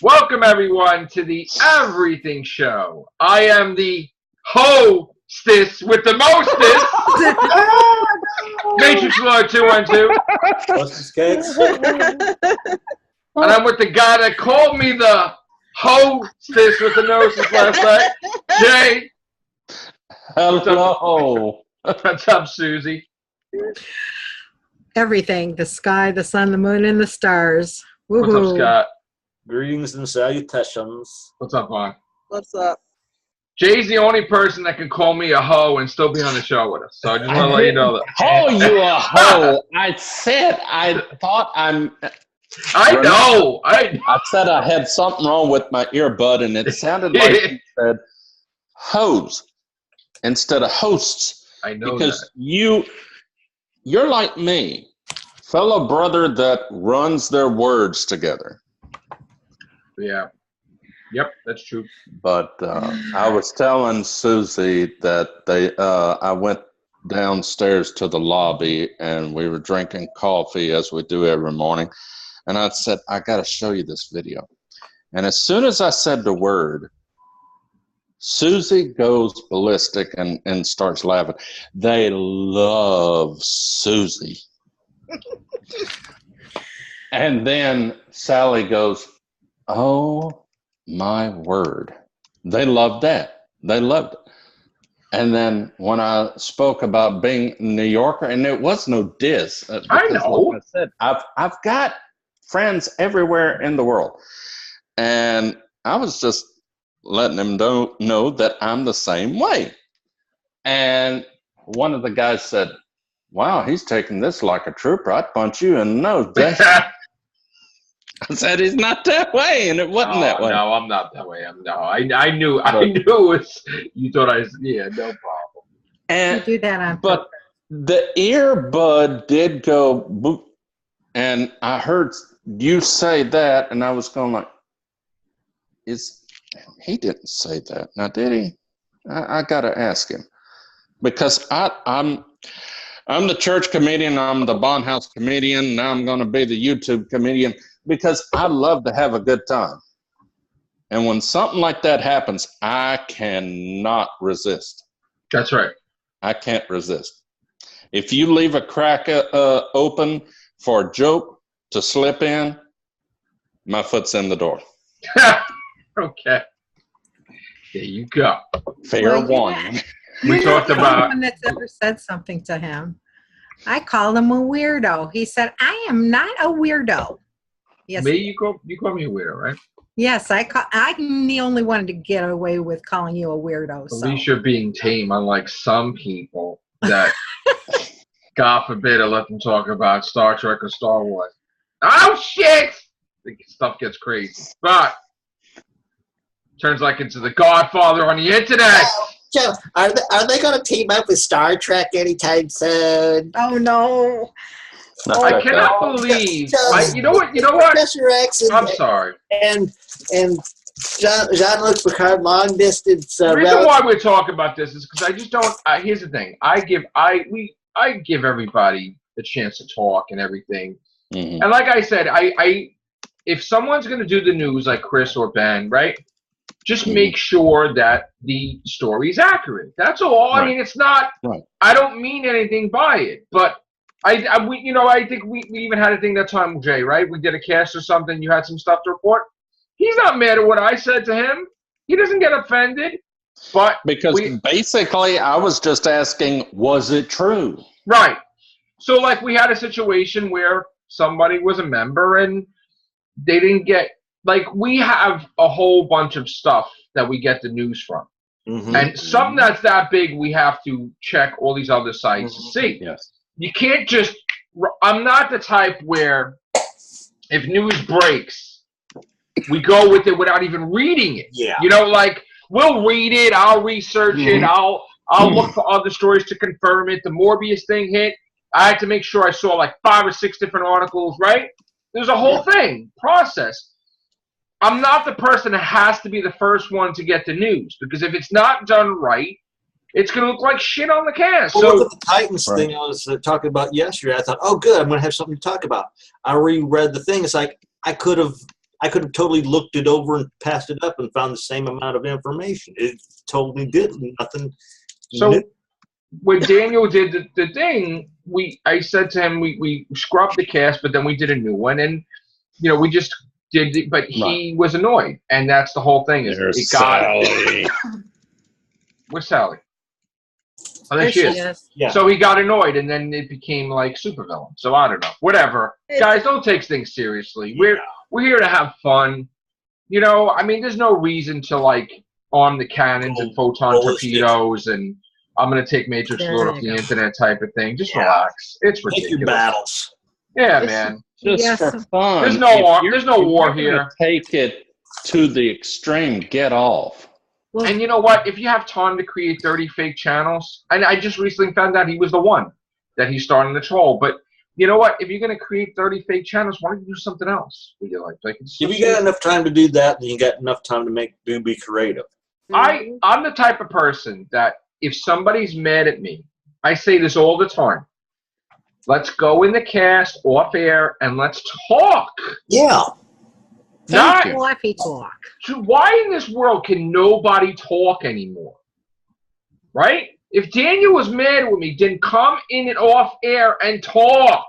Welcome, everyone, to the Everything Show. I am the hostess with the mostest. Matrix Lord 212. Hostess cakes. And I'm with the guy that called me the hostess with the noses last night, Jay. Hello. What's up, Suzy? Everything. The sky, the sun, the moon, and the stars. What's up, Scott? Greetings and salutations. What's up, Vaughn? What's up? Jay's the only person that can call me a hoe and still be on the show with us. So I just want to let you know that. Oh, you a hoe. I know. I said I had something wrong with my earbud, and it sounded like you said hose instead of hosts. I know because that. You're like me, fellow brother that runs their words together. Yeah. Yep, that's true. But I was telling Suzy that I went downstairs to the lobby and we were drinking coffee as we do every morning. And I said, I got to show you this video. And as soon as I said the word, Suzy goes ballistic and starts laughing. They love Suzy. And then Sally goes, oh, my word. They loved that. They loved it. And then when I spoke about being a New Yorker, and it was no diss. I know. Like I said, I've got friends everywhere in the world. And I was just letting them know that I'm the same way. And one of the guys said, wow, he's taking this like a trooper. I'd punch you in the nose, Jay. I said he's not that way, and it wasn't that way. No, I'm not that way. I knew it was. You thought I was. Yeah, no problem. And you do that on but the earbud did go boop, and I heard you say that, and I was going like, he didn't say that now, did he? I got to ask him because I'm the church comedian, I'm the Bondhouse comedian, now I'm going to be the YouTube comedian. Because I love to have a good time. And when something like that happens, I cannot resist. That's right. I can't resist. If you leave a crack open for a joke to slip in, my foot's in the door. Okay. There you go. Fair warning. We talked about... No one that's ever said something to him. I called him a weirdo. He said, I am not a weirdo. Yes. Me, you call me a weirdo, right? Yes, I'm the only one to get away with calling you a weirdo. At least you're being tame, unlike some people that, God forbid, I let them talk about Star Trek or Star Wars. Oh, shit! The stuff gets crazy. But, turns like into the Godfather on the internet. Joe, are they going to team up with Star Trek anytime soon? Oh, no. I cannot believe. You know what? Professor X and, I'm sorry. And Jean-Luc Picard, long distance. The reason why we're talking about this is because I just don't. Here's the thing. I give everybody the chance to talk and everything. Mm-hmm. And like I said, if someone's going to do the news like Chris or Ben, right? Just make sure that the story is accurate. That's all. Right. I mean, it's not. Right. I don't mean anything by it, but. I think we even had a thing that time, Jay, right? We did a cast or something. You had some stuff to report. He's not mad at what I said to him. He doesn't get offended. But because basically I was just asking, was it true? Right. So, like, we had a situation where somebody was a member and they didn't get, like, we have a whole bunch of stuff that we get the news from. Mm-hmm. And something that's that big, we have to check all these other sites to see. Yes. You can't just, I'm not the type where if news breaks, we go with it without even reading it. Yeah. You know, like, we'll read it, I'll research it, I'll look for other stories to confirm it. The Morbius thing hit, I had to make sure I saw like 5 or 6 different articles, right? There's a whole thing, process. I'm not the person that has to be the first one to get the news, because if it's not done right, it's going to look like shit on the cast. Well, look at the Titans thing I was talking about yesterday. I thought, oh, good, I'm going to have something to talk about. I reread the thing. It's like I could have I could have totally looked it over and passed it up and found the same amount of information. It totally did nothing. So when Daniel did the thing, I said to him, we scrubbed the cast, but then we did a new one, and we just did it, but he was annoyed, and that's the whole thing. Is There's it got Sally. Where's Sally? Oh, there she is. Yeah. So he got annoyed, and then it became like supervillain. So I don't know. Whatever. Guys, don't take things seriously. We're here to have fun. I mean, there's no reason to like arm the cannons and photon torpedoes and I'm gonna take Matrix Lord off the internet type of thing. Just relax. It's ridiculous. Take your battles. Yeah, man. Just for fun. There's no war here. Take it to the extreme. Get off. And you know what? If you have time to create 30 fake channels, and I just recently found out he was the one that he's starting to troll. But you know what? If you're gonna create 30 fake channels, why don't you do something else with your life? If you got enough time to do that, then you got enough time to be creative. I'm the type of person that if somebody's mad at me, I say this all the time. Let's go in the cast off air and let's talk. Yeah. Not fluffy talk. Why in this world can nobody talk anymore? Right? If Daniel was mad with me, then come in and off air and talk.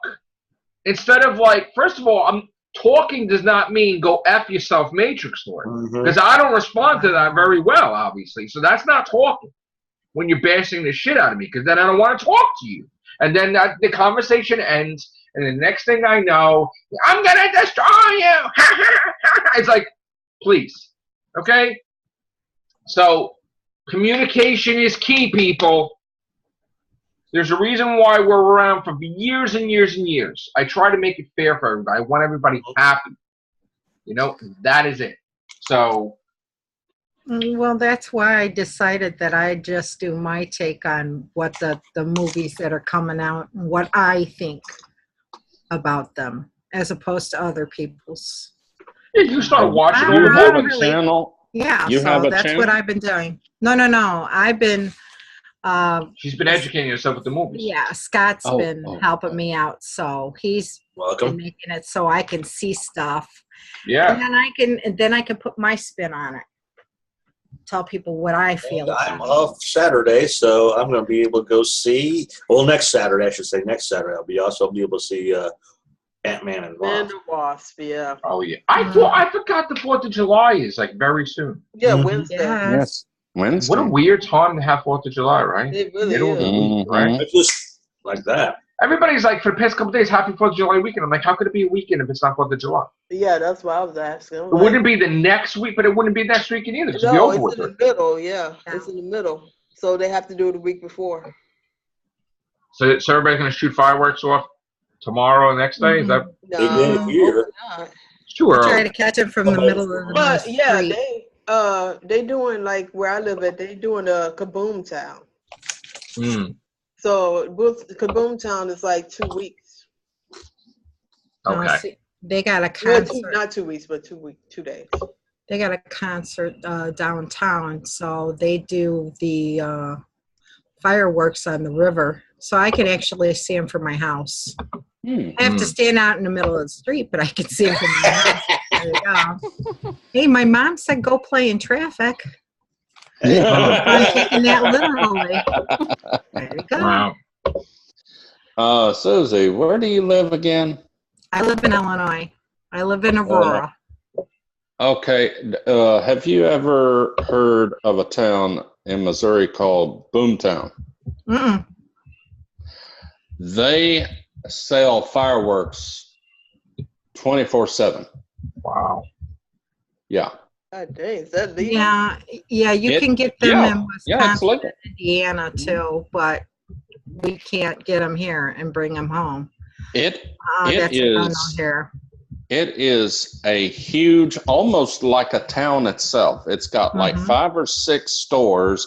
Instead of like, first of all, talking does not mean go F yourself, Matrix Lord. Because I don't respond to that very well, obviously. So that's not talking when you're bashing the shit out of me, because then I don't want to talk to you. And then the conversation ends, and the next thing I know, I'm going to destroy you. It's like, please. Okay? So, communication is key, people. There's a reason why we're around for years and years and years. I try to make it fair for everybody. I want everybody happy. That is it. So. Well, that's why I decided that I just do my take on what the movies that are coming out and what I think about them, as opposed to other people's. Yeah, you started watching all You the have a movies. channel? Yeah, You have a that's channel? what I've been doing. No. I've been. She's been educating herself with the movies. Yeah, Scott's been helping me out, so he's been making it so I can see stuff. Yeah. And then I can put my spin on it. Tell people what I feel. I'm off Saturday, so I'm going to be able to go see. Well, next Saturday, I should say. Next Saturday, I'll be able to see Ant-Man and Wasp. And the Wasp, yeah. Oh yeah. I forgot the 4th of July is like very soon. Yeah, Wednesday. Yes. Wednesday. What a weird time to have 4th of July, right? It really Middle of the week, right? It's just like that. Everybody's like, for the past couple days, happy 4th of July weekend. I'm like, how could it be a weekend if it's not 4th of July? Yeah, that's what I was asking. It wouldn't be the next week, but it wouldn't be next weekend either. It's No, it's in the middle, yeah. It's in the middle. So they have to do it the week before. So everybody's going to shoot fireworks off tomorrow and next day? Is that? They did here. It's too early. Try to catch him from the middle of the But yeah, street. they doing like where I live at. They doing a Kaboom Town. So Kaboom Town is like 2 weeks. Okay. They got a concert. Not 2 weeks, but 2 days. They got a concert downtown, so they do the fireworks on the river. So I can actually see them from my house. I have to stand out in the middle of the street, but I can see them from my house. There you go. Hey, my mom said go play in traffic. I'm taking that literally. There you go. Wow. Suzy, where do you live again? I live in Illinois. I live in Aurora. Okay. Have you ever heard of a town in Missouri called Boomtown? Mm-mm. They sell fireworks 24/7. Wow. Yeah. God dang, is that legal? Yeah, you can get them in Wisconsin it's and Indiana too, but we can't get them here and bring them home. It That's is. here. It is a huge, almost like a town itself. It's got like 5 or 6 stores,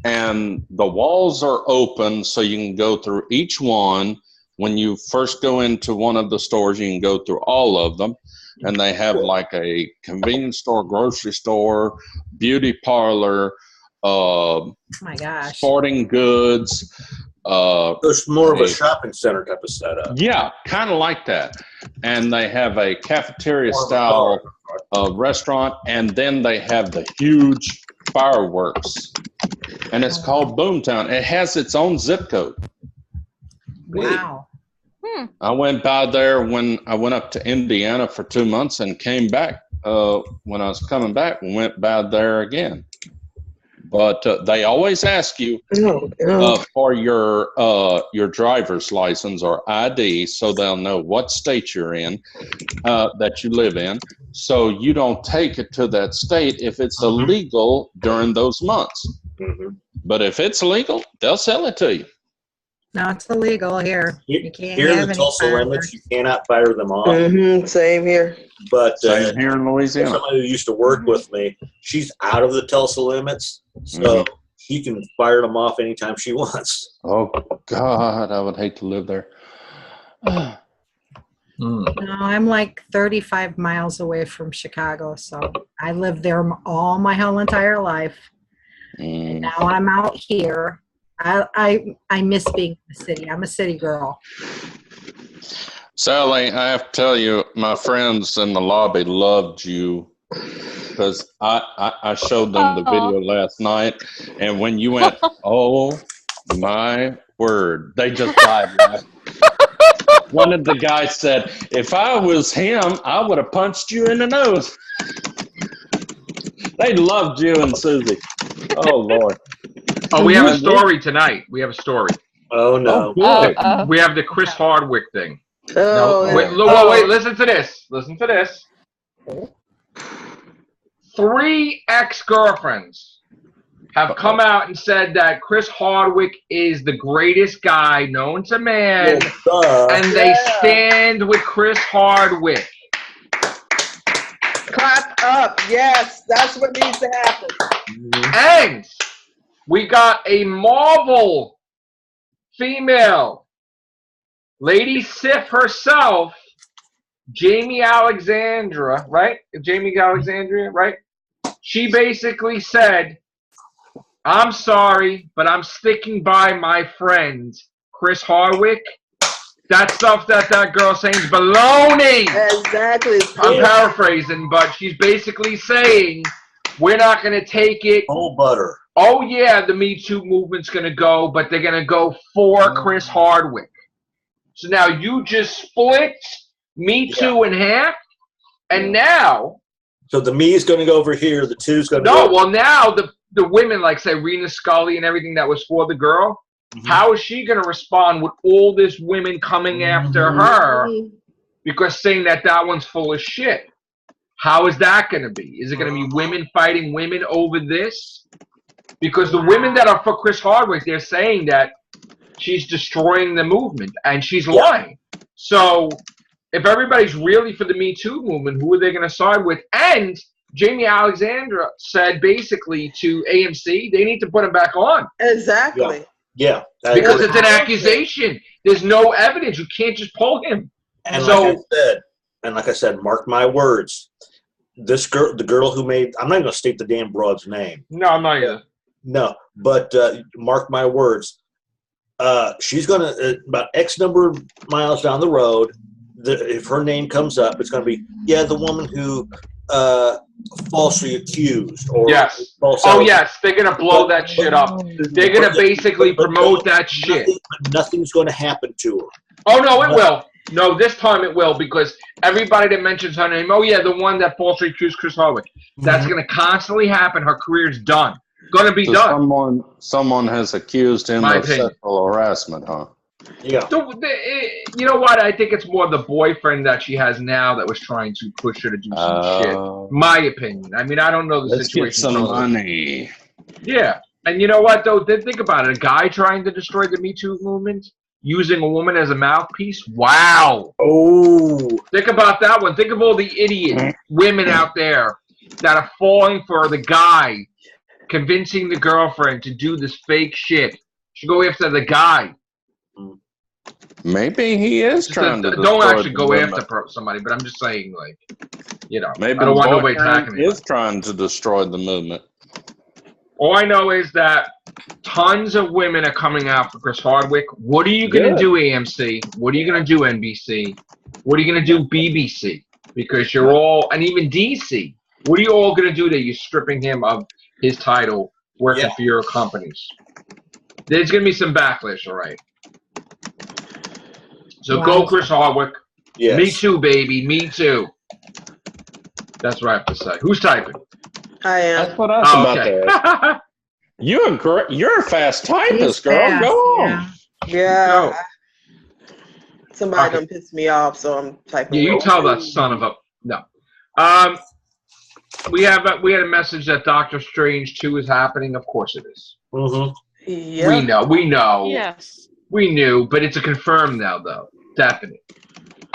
and the walls are open so you can go through each one. When you first go into one of the stores, you can go through all of them. And they have like a convenience store, grocery store, beauty parlor, Oh my gosh. sporting goods, It's more of a shopping center type of setup. Yeah, kind of like that. And they have a cafeteria-style restaurant, and then they have the huge fireworks. And it's called Boomtown. It has its own zip code. Wow. I went by there when I went up to Indiana for 2 months and came back. When I was coming back, we went by there again. But they always ask you for your driver's license or ID, so they'll know what state you're in, that you live in. So you don't take it to that state if it's illegal during those months. But if it's legal, they'll sell it to you. No, it's illegal here. You can't Here in have the any Tulsa limits, fireworks. you cannot fire them off. Same here. But Same here in Louisiana. somebody who used to work with me, she's out of the Tulsa limits, so she can fire them off anytime she wants. Oh, God, I would hate to live there. No, I'm like 35 miles away from Chicago, so I lived there all my whole entire life. And now I'm out here. I miss being in the city. I'm a city girl. Sally, I have to tell you, my friends in the lobby loved you because I showed them the video last night, and when you went, oh my word, they just died laughing. One of the guys said, if I was him, I would have punched you in the nose. They loved you and Suzy. Oh, Lord. Oh, we have a story tonight. We have a story. Oh, no. We have the Chris Hardwick thing. Oh, No, wait, listen to this. Listen to this. 3 ex-girlfriends have come out and said that Chris Hardwick is the greatest guy known to man, and they stand with Chris Hardwick. Clap up. Yes, that's what needs to happen. And we got a Marvel female, Lady Sif herself, Jamie Alexandria, right? Jamie Alexandria, right? She basically said, I'm sorry, but I'm sticking by my friend, Chris Hardwick. That stuff that girl's saying is baloney. Exactly. I'm paraphrasing, but she's basically saying, we're not going to take it. Whole butter. Oh, yeah, the Me Too movement's going to go, but they're going to go for Chris Hardwick. So now you just split Me Too in half, and now... So the me is going to go over here, the two's going to go... go... No, well, now the women, like, say, Rena Scully and everything that was for the girl, how is she going to respond with all this women coming after her because saying that one's full of shit? How is that going to be? Is it going to be women fighting women over this? Because the women that are for Chris Hardwick, they're saying that she's destroying the movement, and she's lying. So if everybody's really for the Me Too movement, who are they going to side with? And Jamie Alexandra said basically to AMC, they need to put him back on. Exactly. Yeah. Because it's an accusation. There's no evidence. You can't just pull him. And so, like I said, mark my words. This girl, the girl who made, I'm not even going to state the damn broad's name. No, I'm not either. No, but mark my words. She's going to, about X number of miles down the road, if her name comes up, it's going to be, the woman who falsely accused. Or yes. Yes, they're going to blow that shit up. They're going to basically promote that shit. Nothing's going to happen to her. Oh, no, it will. No, this time it will, because everybody that mentions her name, the one that falsely accused Chris Hardwick, that's going to constully happen. Her career's done. Going to be done. Someone has accused him of sexual harassment, huh? Yeah. You know what? I think it's more the boyfriend that she has now that was trying to push her to do some shit. My opinion. I mean, I don't know the situation. Let's get some money. Yeah. And you know what, though? Think about it. A guy trying to destroy the Me Too movement, using a woman as a mouthpiece. Wow. Oh. Think about that one. Think of all the idiot women out there that are falling for the guy, convincing the girlfriend to do this fake shit. Should go after the guy. Maybe he is trying to. Don't actually go after somebody, but I'm just saying, like, maybe I don't want nobody attacking me. He is trying to destroy the movement. All I know is that tons of women are coming out for Chris Hardwick. What are you going to do, AMC? What are you going to do, NBC? What are you going to do, BBC? Because you're all, and even DC, what are you all going to do that you're stripping him of his title working for your companies? There's going to be some backlash, all right? So go Chris Hardwick. Yes. Me too, baby. Me too. That's what I have to say. Who's typing? I am. That's what I was about to ask. You're a fast typist, girl. Fast, go on. Yeah. Somebody done pissed me off, so I'm typing. Yeah, you tell that son of a no. We had a message that Doctor Strange 2 is happening. Of course it is. Mm-hmm. Yep. We know. Yes. We knew, but it's a confirmed now, though. Definite.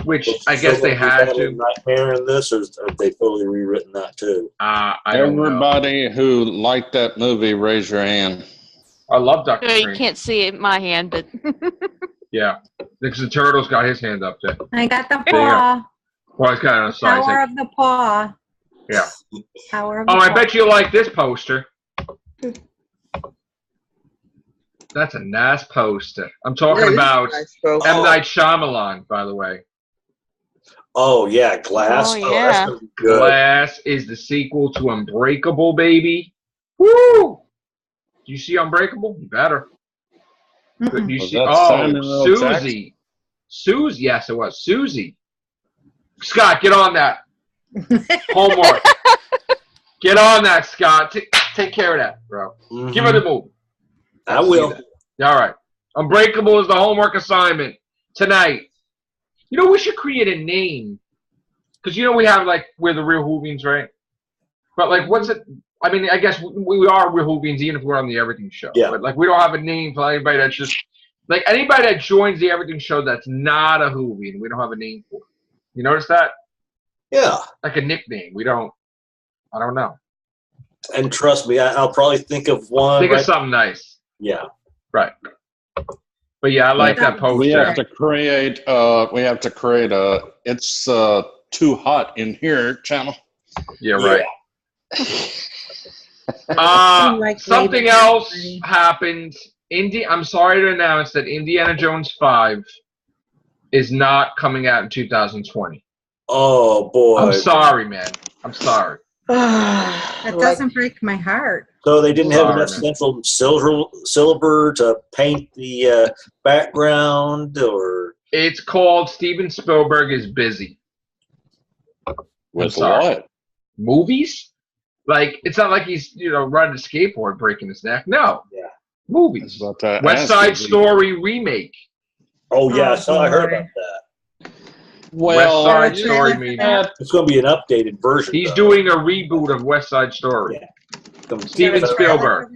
Which I guess they had to. Nightmare in this, or have they fully rewritten that too? I don't know. Everybody who liked that movie, raise your hand. I love Doctor Strange. You can't see it in my hand, but yeah, because the turtle's got his hand up there. I got the paw. Well, it's kind of on the side. Power of the paw. Yeah. Power of the paw. I bet you like this poster. That's a nice poster. I'm talking about M. Night Shyamalan, by the way. Oh, yeah, Glass. Oh, yeah. That's gonna be good. Glass is the sequel to Unbreakable, baby. Woo! Do you see Unbreakable? You better. Mm-mm. You see? Suzy. Suzy. Yes, it was. Suzy. Scott, get on that. Homework. Get on that, Scott. Take care of that, bro. Mm-hmm. Give her the move. I will. All right. Unbreakable is the homework assignment tonight. You know, we should create a name. Because, you know, we have, like, we're the Real Hoovians, right? But, like, what's it? I mean, I guess we are Real Hoovians even if we're on the Everything Show. Yeah. But, like, we don't have a name for anybody that's just, like, anybody that joins the Everything Show that's not a Hoovian, we don't have a name for. You notice that? Yeah. Like a nickname. I don't know. And trust me, I'll probably think of one. Think of something nice. Yeah. Right. But yeah, I like that poster. We have to create a it's too hot in here channel. Yeah, right. Something else happened. I'm sorry to announce that Indiana Jones 5 is not coming out in 2020. Oh boy. I'm sorry, man. I'm sorry. That doesn't break my heart. So they didn't have enough central silver to paint the background, or it's called Steven Spielberg is busy. With what? Movies? Like, it's not like he's riding a skateboard breaking his neck. No. Yeah. Movies. West Side Story remake. Oh yeah, I heard about that. Well, West Side Story remake. It's going to be an updated version. He's doing a reboot of West Side Story. Yeah. Steven Spielberg.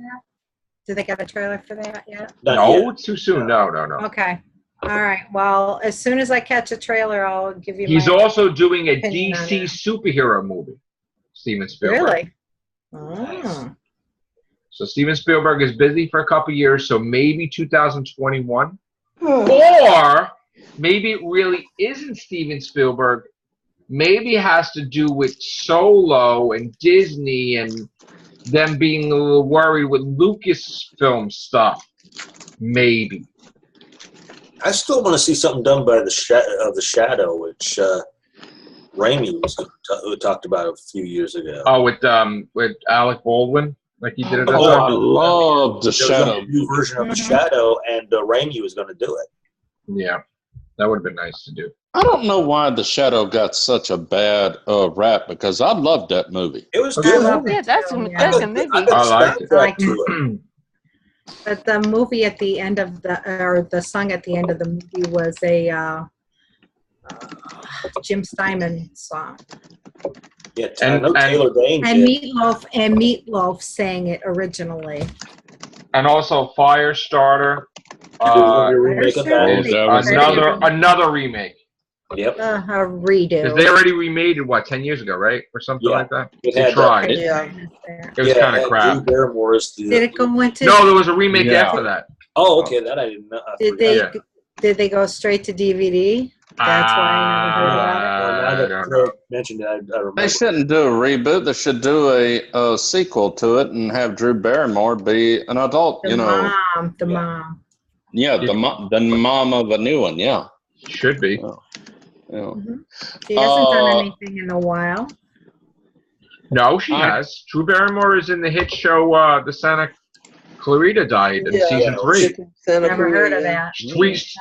Did they get a trailer for that yet? No, it's too soon. No. Okay. All right. Well, as soon as I catch a trailer, I'll give you. He's also doing a DC superhero movie. Steven Spielberg. Really? Oh. So Steven Spielberg is busy for a couple years. So maybe 2021, or maybe it really isn't Steven Spielberg. Maybe it has to do with Solo and Disney and them being a little worried with Lucasfilm stuff. Maybe. I still want to see something done by the Shadow, which Raimi talked about a few years ago. Oh, with Alec Baldwin, like he did it. I love the Shadow. A new version of the Shadow, and Raimi was going to do it. Yeah, that would have been nice to do. I don't know why the Shadow got such a bad rap, because I loved that movie. It was good. Yeah, that's a movie. I liked it. But the movie at the end of the song at the end of the movie was a Jim Steinman song. Yeah, Taylor Dane and Meatloaf sang it originally. And also Firestarter. Another remake. Yep. A redo. They already remade it 10 years ago, right, or something like that. They tried. It was kind of crap. Drew Barrymore is Did it go into? No, there was a remake after that. Oh, okay, that I didn't know. Did they go straight to DVD? That's why I never heard about it. Well, now that Craig mentioned it, I remember. They shouldn't do a reboot. They should do a sequel to it and have Drew Barrymore be an adult. The mom. Yeah, the mom of a new one. Yeah, should be. Yeah. Mm-hmm. She hasn't done anything in a while. No, she has. Drew Barrymore is in the hit show The Santa Clarita Diet in season 3. Never heard of that.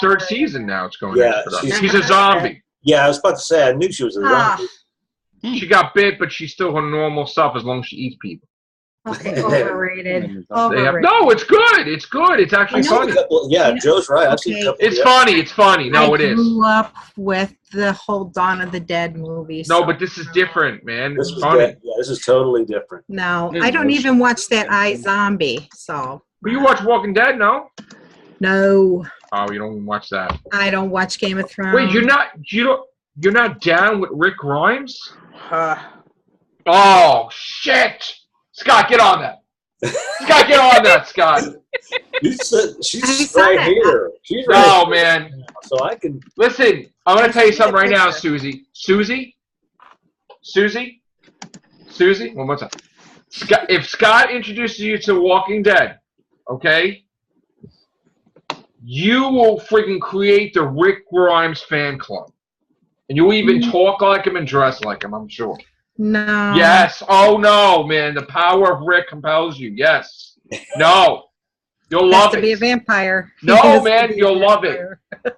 Third season now it's going Yeah, into. She's a zombie. Yeah, I was about to say, I knew she was a zombie. She got bit, but she's still her normal self as long as she eats people. Okay, overrated. No, it's good. It's good. It's actually funny. Yeah, Joe's right. I've seen a couple. It's funny. It's funny. No, it is. I grew up with the whole Dawn of the Dead movies. No, but this is different, man. This It's funny. Yeah, this is totally different. No, I don't even watch that iZombie, so. But you watch Walking Dead, no? No. Oh, you don't even watch that. I don't watch Game of Thrones. Wait, you're not down with Rick Grimes? Oh shit! Scott, get on that. Scott, get on that, Scott. She's right here. She's right No, here. man. So I can listen. I'm gonna tell you something right now, Suzy. Suzy. One more time. Scott, if Scott introduces you to Walking Dead, okay, you will freaking create the Rick Grimes fan club, and you'll even talk like him and dress like him. I'm sure. No. Yes. Oh no, man. The power of Rick compels you. Yes. No. You'll love it. To be a vampire. No, man. You'll love it.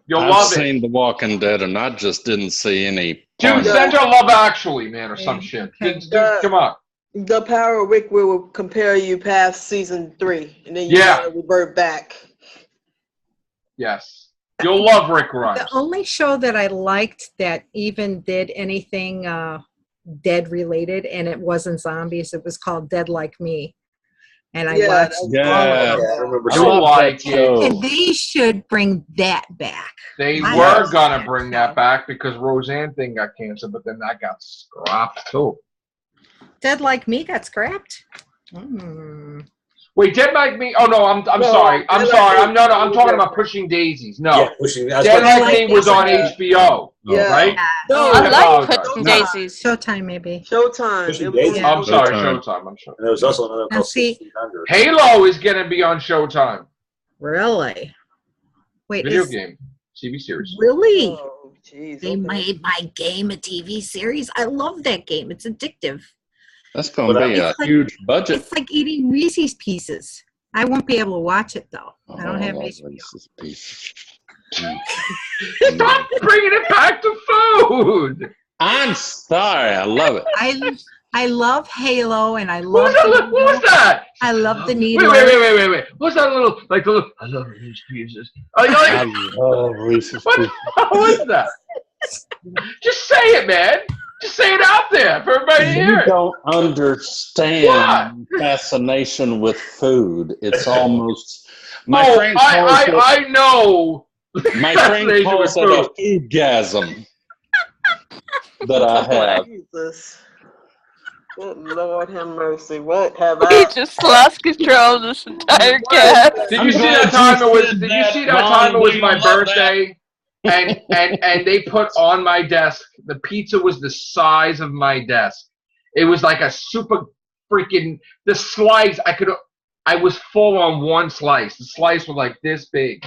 You'll love it. I've seen The Walking Dead, and I just didn't see any. Dude, send her Love Actually, man, or some shit. Dude, come on. The power of Rick will compare you past season 3, and then you gotta revert back. Yes. You'll love Rick Grimes. The only show that I liked that even did anything dead related, and it wasn't zombies, it was called Dead Like Me. And I watched all of them. I remember. And they should bring that back. They were gonna bring that back because Roseanne thing got canceled, but then that got scrapped too. Dead Like Me got scrapped? Wait, Dead Like Me? Oh no, I'm sorry. I'm talking about Pushing Daisies. No, Dead Like Me was on HBO. Right? No, I like Pushing Daisies. Showtime, maybe. Showtime. I'm sorry, Showtime. I'm sorry. And there was also another called 1600. Halo is gonna be on Showtime. Really? Wait, Video game, TV series. Really? Oh, geez, they made my game a TV series. I love that game. It's addictive. That's going to be a huge budget. It's like eating Reese's Pieces. I won't be able to watch it though. I don't have HBO. Reese's Pieces. Stop bringing it back to food. I'm sorry. I love it. I love Halo, and I love. What was that? I love the needle. Wait. What's that little I love Reese's Pieces. I love Reese's Pieces. What was that? Just say it, man. Just say it out there for everybody to hear. You don't understand fascination with food. It's almost I know. My friend calls it a foodgasm that I have. Jesus. Good Lord have mercy. What have He just lost control of this entire cast. Did you see that time it was my birthday? And they put on my desk, the pizza was the size of my desk. It was like a super freaking, the slice, I was full on one slice. The slice was like this big.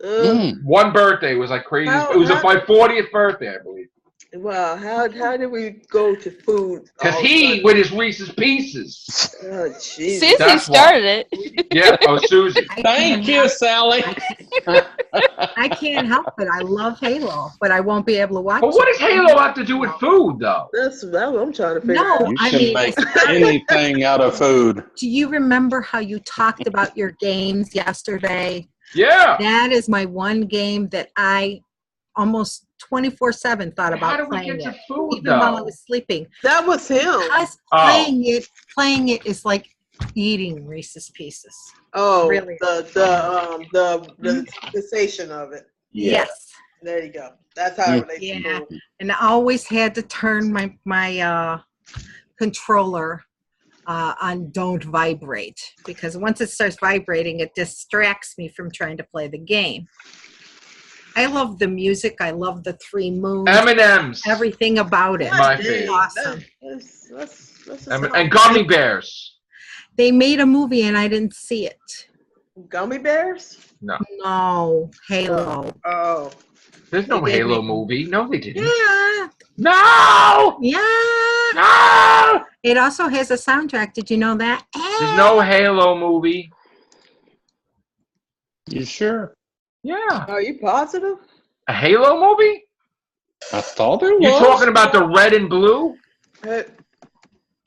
One birthday was like crazy. It was my 40th birthday, I believe. Wow, how did we go to food? Because with his Reese's Pieces. Oh, jeez. Suzy started it. Yeah, Suzy. Thank you, Sally. I can't help it. I love Halo, but I won't be able to watch it. But what does Halo have to do with food, though? That's what I'm trying to figure out. You can make anything out of food. Do you remember how you talked about your games yesterday? Yeah. That is my one game that I almost 24/7 thought about playing it. Food, even while I was sleeping. That was him. Because playing it is like eating Reese's Pieces. Oh, really? The sensation of it. Yes. There you go. That's how it relates to food. And I always had to turn my controller on don't vibrate, because once it starts vibrating, it distracts me from trying to play the game. I love the music. I love the three moons. M&M's. Everything about it. My favorite. Awesome. And gummy bears. They made a movie and I didn't see it. Gummy bears? No. Halo. Oh. There's no Halo movie. No, they didn't. Yeah. No! Yeah. No! It also has a soundtrack. Did you know that? There's no Halo movie. You sure? Yeah. Are you positive? A Halo movie? I thought it was. You talking about the red and blue? Hey,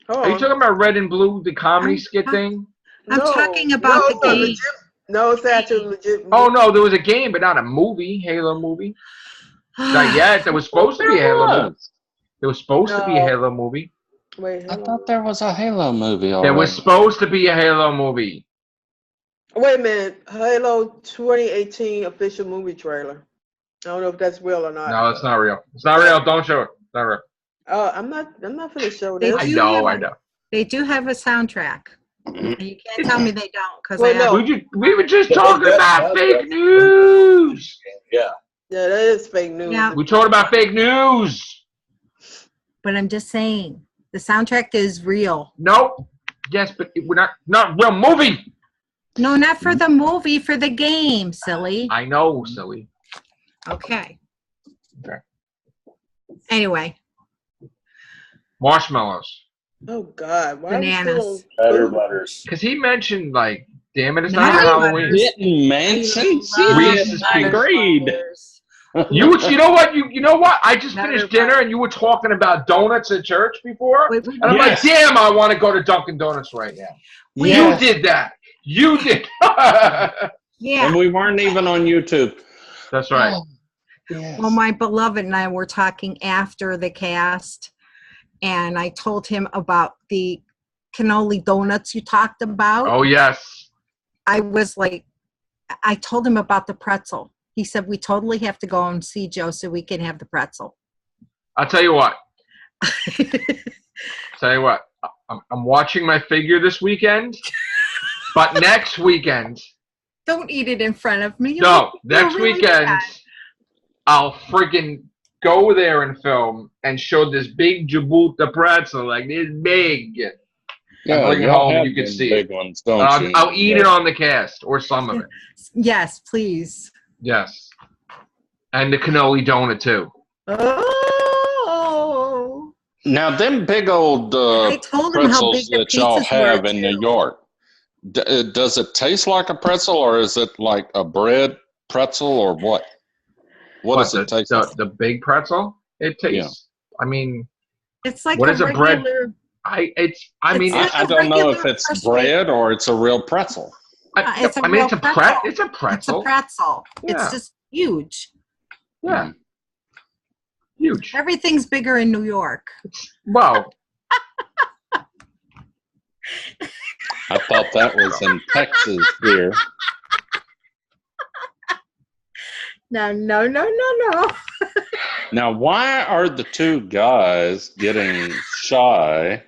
Are you talking about red and blue, the comedy skit thing? I'm talking about the game. Legit. No, it's actually legit. Oh, no, there was a game, but not a movie, Halo movie. Not yet. There was supposed to be a Halo movie. There was supposed to be a Halo movie. Wait, I thought there was a Halo movie already. There was supposed to be a Halo movie. Wait a minute. Halo 2018 official movie trailer. I don't know if that's real or not. No, it's not real. It's not real. Don't show it. It's not real. I'm not gonna show They this. I know. They do have a soundtrack. And you can't tell me they don't, because we were just talking about fake news. Yeah. Yeah, that is fake news. Yeah. We talked about fake news. But I'm just saying, the soundtrack is real. Nope. Yes, but we're not real movie. No, not for the movie, for the game, silly. I know, silly. Okay. Okay. Anyway. Marshmallows. Oh God! Why Bananas. Butter butters. Because he mentioned, like, damn it, it's not Nutty Halloween. Didn't mention. Reese's I agreed. You know what? You know what? I just finished dinner and you were talking about donuts at church before, and I'm like, damn, I want to go to Dunkin' Donuts right now. Yes. You did that. You did. Yeah. And we weren't even on YouTube. That's right. Yes. Well, my beloved and I were talking after the cast, and I told him about the cannoli donuts you talked about. Oh, yes. I was like, I told him about the pretzel. He said, we totally have to go and see Joe so we can have the pretzel. I'll tell you what. I'm watching my figure this weekend, but next weekend. Don't eat it in front of me. No, next weekend, I'll friggin' go there and film and show this big Jabuta pretzel, like this big. Yeah, bring it home, you can see big it. Ones, don't you? I'll eat it on the cast, or some of it. Yes, please. Yes. And the cannoli donut, too. Oh. Now, them big old pretzels that y'all have in New York, does it taste like a pretzel, or is it like a bread pretzel, or what? What does it taste like? The big pretzel? It tastes, I mean, it's like what a is a regular, bread? I don't know if it's bread or it's a real pretzel. It's a pretzel. It's a pretzel. It's a pretzel. Yeah. It's just huge. Yeah. Huge. Everything's bigger in New York. Well. I thought that was in Texas here. No. Now, why are the two guys getting shy?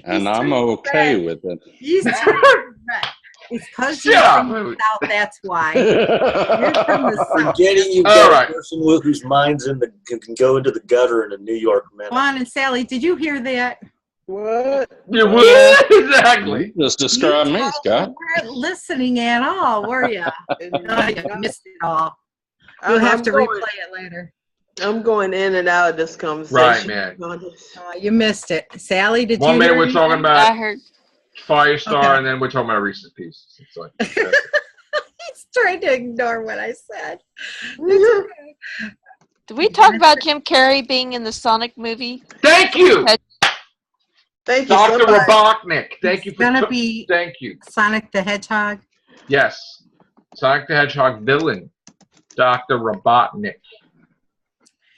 And I'm okay with it. He's it's because you're from the South, that's why. You're from the South. Forgetting you've got a person whose mind's can go into the gutter in a New York minute. Juan and Sally, did you hear that? What? Exactly. You just described me, Scott. You weren't listening at all, were you? No, you missed it all. You'll have to replay it later. I'm going in and out of this conversation. Right, man. You missed it. Sally, did you 1 minute hear we're talking about I heard. Firestar, and then we're talking about Reese's Pieces. It's like, okay. He's trying to ignore what I said. Mm-hmm. Did we talk about Jim Carrey being in the Sonic movie? Thank you. Thank you, Dr. Robotnik. Thank you for thank you. Sonic the Hedgehog. Yes. Sonic the Hedgehog villain. Dr. Robotnik.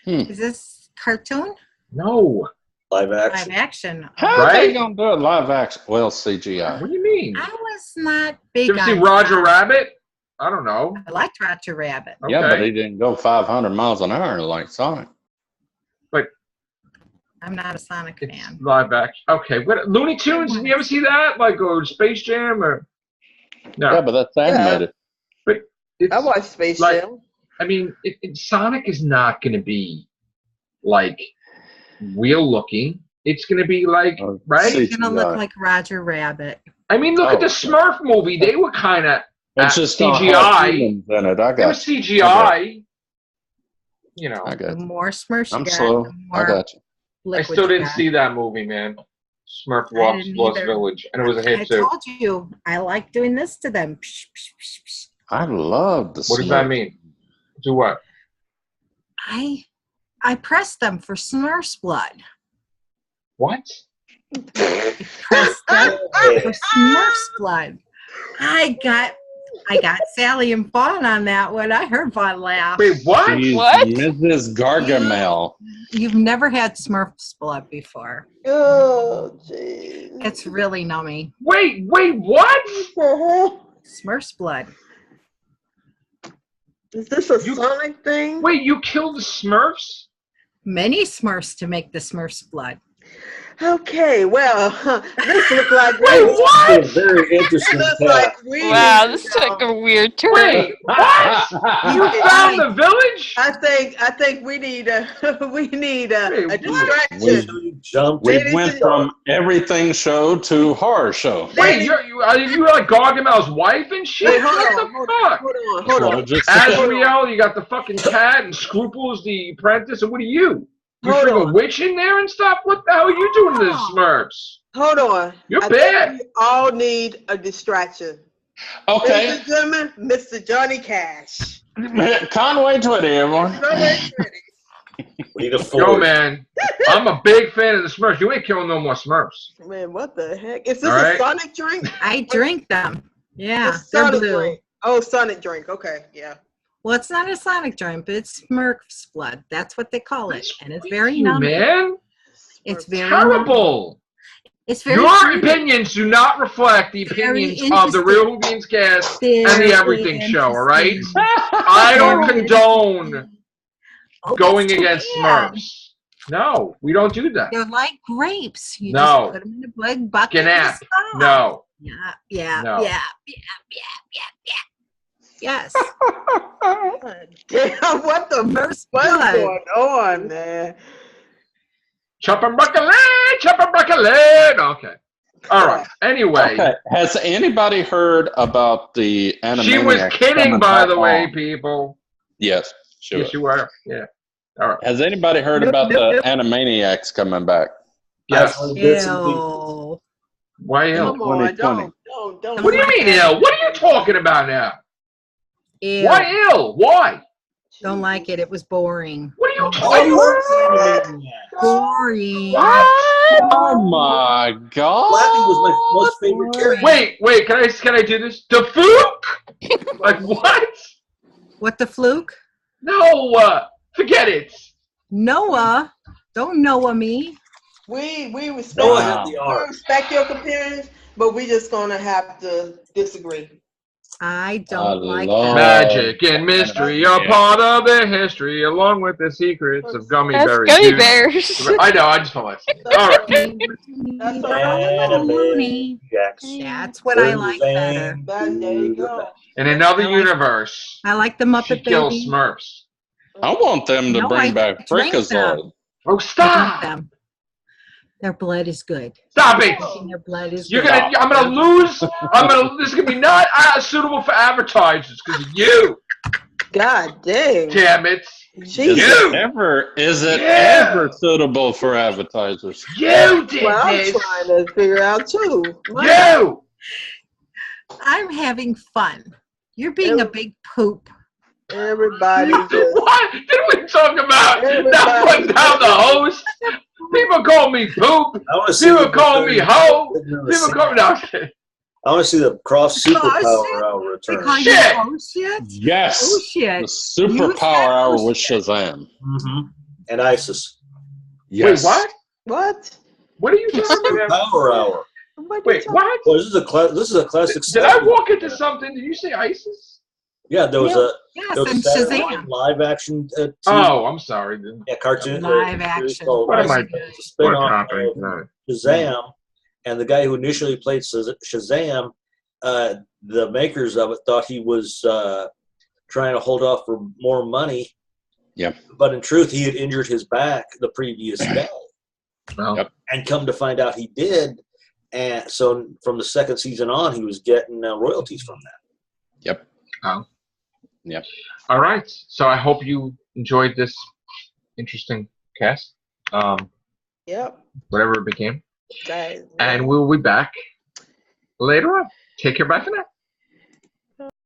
Is this cartoon? No. Live action. Live action. How are they going to do it live action? Well, CGI. What do you mean? I was not big You ever see Roger Rabbit? I don't know. I liked Roger Rabbit. Okay. Yeah, but he didn't go 500 miles an hour like Sonic. But I'm not a Sonic fan. Live action. Okay. What, Looney Tunes? Did you ever see that? Like, or Space Jam? Or no? Yeah, but that's animated. But I watched Space like, Jam. I mean, Sonic is not going to be like real looking. It's going to be like, right? It's going to look like Roger Rabbit. I mean, look at the Smurf movie. They were kind of just CGI. In it. I got it was CGI. You know. I got The more Smurfs you I'm got, slow. the more I got you. I still didn't see that movie, man. Smurf Lost Village, and it was a hit too. I told you, I like doing this to them. Psh, psh, psh, psh. I love the. What does that mean? Do what? I pressed them for Smurf's blood. What? Pressed them for Smurf's blood. I got Sally and Fawn on that one. I heard Fawn laugh. Wait, what? She's What? Mrs. Gargamel. You've never had Smurf's blood before. Oh, jeez. It's really nummy. Wait, what? Smurf's blood. Is this a Sonic thing? Wait, you killed the Smurfs? Many Smurfs to make the Smurf's blood. Okay, well, this looks like Wait, what? Very interesting. Wow, this took a weird turn. Wait, what? You found the village? I think we need a Wait, distraction. We went from everything show to horror show. Wait, you like Gargamel's wife and shit? Wait, hold What on. the fuck? Azrael, you got the fucking cat, and Scruples, the apprentice, and what are you? You Hold threw a on. witch in there and stuff? What the hell are you doing to the Smurfs? Hold on. You're I bad. think we all need a distraction. Okay. Ladies and gentlemen, Mr. Johnny Cash. Conway Twitty, everyone. We need a Yo, forward. man, I'm a big fan of the Smurfs. You ain't killing no more Smurfs. Man, what the heck? Is this All right. a Sonic drink? I drink them. Yeah, A they're Sonic blue. drink. Oh, Sonic drink. Okay, yeah. Well, it's not a Sonic drink, but it's Smurf's blood. That's what they call it, and it's very you, nummy. man. It's very Terrible. It's very Your sweet. opinions do not reflect the Very opinions of the Real Houdini's cast and the Everything Show, all right? I don't condone Oh, going that's too against bad. Smurfs. No, we don't do that. They're like grapes. You No. just put them in a big bucket. and Ganap. stop. No. Yeah. No. Yes. Damn, what the Smurf's what's blood. going on, man? Chop and broccoli. Okay. All right. Anyway. Okay. Has anybody heard about the Animaniacs? She was kidding, coming by back the way, on? people. Yes, sure. Yes, you were. Yeah. All right. Has anybody heard about the Animaniacs coming back? Yes. Ew. Why ill? Come on, 2020. don't. What do you mean ill? What are you talking about now? Ew. Why ill? Why? Don't like it. It was boring. What are you talking about? Boring. Oh my God! Flappy was my most favorite character. Wait. Can I do this? The fluke? Like what? What the fluke? No. Forget it. Noah. Don't Noah me. We respect, Noah had the we arc. respect your opinions, but we just gonna have to disagree. I don't like love- that. Magic and mystery are part of their history, along with the secrets of gummy That's berries. gummy bears. I know. I just want to. All right. That's all right. That's what I like better. There you go. In another universe, I like the she Muppet kills Baby. Smurfs. I want them to No, bring I back drank Freakazoid. them. Oh, I drink stop! them. Their blood is good. Stop it! Their blood is You're good. gonna. I'm gonna lose. This is gonna be not suitable for advertisers because of you. God dang. Damn it! Is Jesus. You! it Yeah. ever suitable for advertisers? You did Well, I'm this. trying to figure out too. You. I'm having fun. You're being a big poop. Everybody just What did we talk about? Not Everybody- putting down the host. People call me poop. I want to see People the call me hoe. People call me. No, I want to see the cross Oh, superpower hour They return. call you Shit. oh shit? Yes. Oh shit. The superpower said hour oh with shit. Shazam. Mm-hmm. And ISIS. Yes. Wait, what? what? What are you talking about? Power hour. What Wait, what? Well, this is a classic. Did I walk into something? Did you say ISIS? Yeah, there was a Yes, there was a and Saturday Shazam. night live action. TV, Oh, I'm sorry. Then. yeah, cartoon. Live series action. called What am I ISIS. doing? It's a spin-off What happened? of Shazam, and the guy who initially played Shazam the makers of it thought he was trying to hold off for more money. Yep. But in truth, he had injured his back the previous day. Well, Yep. And come to find out he did. And so from the second season on, he was getting royalties from that. Yep. oh. Yep. All right. So I hope you enjoyed this interesting cast. Yep. Whatever it became. Guys. And we'll be back later on. Take care. Bye for now.